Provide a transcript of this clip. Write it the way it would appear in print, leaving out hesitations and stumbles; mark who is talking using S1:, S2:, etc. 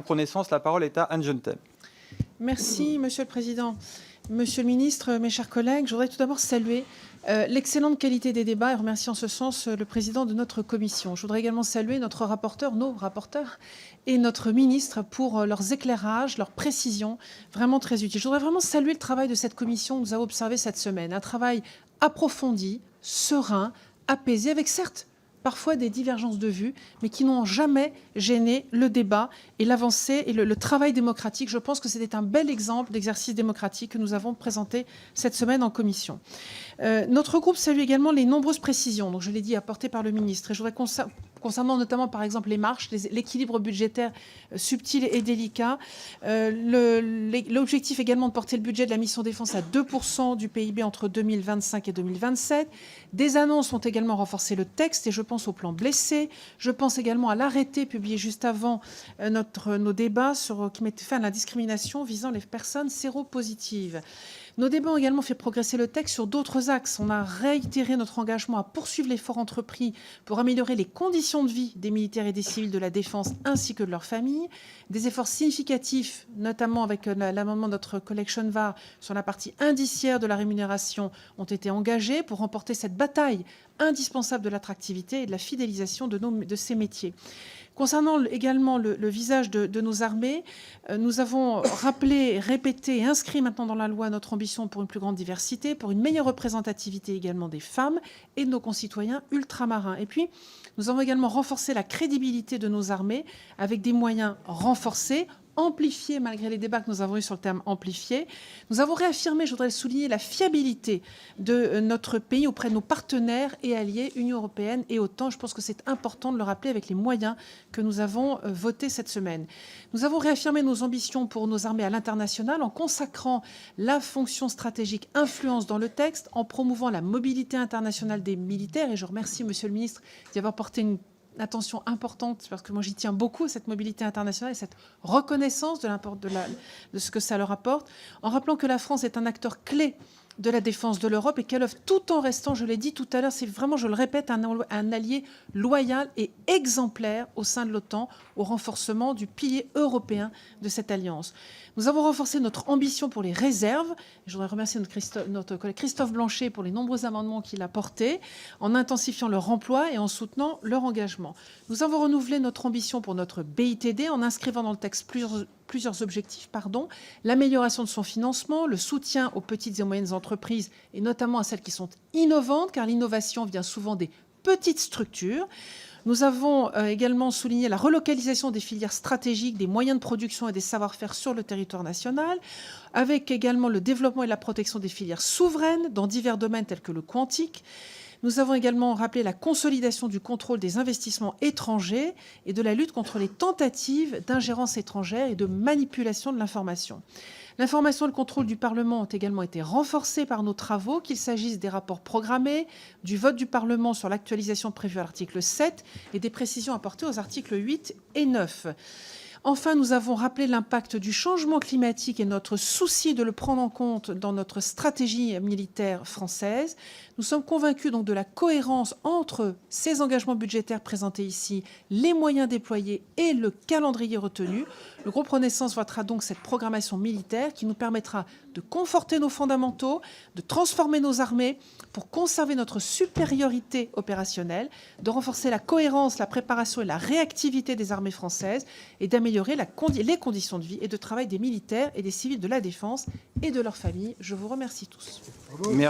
S1: Connaissance, la parole est à Anne Genetet.
S2: Merci, Monsieur le Président. Monsieur le Ministre, mes chers collègues, je voudrais tout d'abord saluer l'excellente qualité des débats et remercier en ce sens le président de notre commission. Je voudrais également saluer notre rapporteur, nos rapporteurs et notre ministre pour leurs éclairages, leurs précisions, vraiment très utiles. Je voudrais vraiment saluer le travail de cette commission que nous avons observé cette semaine. Un travail approfondi, serein, apaisé, avec certes parfois des divergences de vues, mais qui n'ont jamais gêné le débat et l'avancée et le travail démocratique. Je pense que c'était un bel exemple d'exercice démocratique que nous avons présenté cette semaine en commission. Notre groupe salue également les nombreuses précisions, donc je l'ai dit, apportées par le ministre. Et je voudrais concernant notamment, par exemple, les marges, l'équilibre budgétaire subtil et délicat, l'objectif également de porter le budget de la mission défense à 2% du PIB entre 2025 et 2027. Des annonces ont également renforcé le texte, et je pense au plan blessé. Je pense également à l'arrêté publié juste avant nos débats qui mettait fin à la discrimination visant les personnes séropositives. Nos débats ont également fait progresser le texte sur d'autres axes. On a réitéré notre engagement à poursuivre l'effort entrepris pour améliorer les conditions de vie des militaires et des civils de la défense ainsi que de leurs familles. Des efforts significatifs, notamment avec l'amendement de notre collègue Chenevard sur la partie indiciaire de la rémunération, ont été engagés pour remporter cette bataille indispensable de l'attractivité et de la fidélisation de ces métiers. Concernant également le visage de nos armées, nous avons rappelé, répété et inscrit maintenant dans la loi notre ambition pour une plus grande diversité, pour une meilleure représentativité également des femmes et de nos concitoyens ultramarins. Et puis, nous avons également renforcé la crédibilité de nos armées avec des moyens renforcés, amplifié, malgré les débats que nous avons eus sur le terme amplifié. Nous avons réaffirmé, je voudrais le souligner, la fiabilité de notre pays auprès de nos partenaires et alliés, Union européenne et OTAN. Je pense que c'est important de le rappeler avec les moyens que nous avons votés cette semaine. Nous avons réaffirmé nos ambitions pour nos armées à l'international en consacrant la fonction stratégique influence dans le texte, en promouvant la mobilité internationale des militaires. Et je remercie Monsieur le ministre d'y avoir porté une attention importante, parce que moi j'y tiens beaucoup, cette mobilité internationale et cette reconnaissance de ce que ça leur apporte, en rappelant que la France est un acteur clé de la défense de l'Europe et qu'elle œuvre tout en restant, je l'ai dit tout à l'heure, c'est vraiment, je le répète, un allié loyal et exemplaire au sein de l'OTAN, au renforcement du pilier européen de cette alliance. Nous avons renforcé notre ambition pour les réserves. Je voudrais remercier notre collègue Christophe Blanchet pour les nombreux amendements qu'il a portés, en intensifiant leur emploi et en soutenant leur engagement. Nous avons renouvelé notre ambition pour notre BITD en inscrivant dans le texte plusieurs objectifs, l'amélioration de son financement, le soutien aux petites et moyennes entreprises, et notamment à celles qui sont innovantes, car l'innovation vient souvent des petites structures. Nous avons également souligné la relocalisation des filières stratégiques, des moyens de production et des savoir-faire sur le territoire national, avec également le développement et la protection des filières souveraines dans divers domaines tels que le quantique. Nous avons également rappelé la consolidation du contrôle des investissements étrangers et de la lutte contre les tentatives d'ingérence étrangère et de manipulation de l'information. L'information et le contrôle du Parlement ont également été renforcés par nos travaux, qu'il s'agisse des rapports programmés, du vote du Parlement sur l'actualisation prévue à l'article 7 et des précisions apportées aux articles 8 et 9. Enfin, nous avons rappelé l'impact du changement climatique et notre souci de le prendre en compte dans notre stratégie militaire française. Nous sommes convaincus donc de la cohérence entre ces engagements budgétaires présentés ici, les moyens déployés et le calendrier retenu. Le groupe Renaissance votera donc cette programmation militaire qui nous permettra de conforter nos fondamentaux, de transformer nos armées pour conserver notre supériorité opérationnelle, de renforcer la cohérence, la préparation et la réactivité des armées françaises et d'améliorer les conditions de vie et de travail des militaires et des civils de la défense et de leurs familles. Je vous remercie tous.
S1: Merci.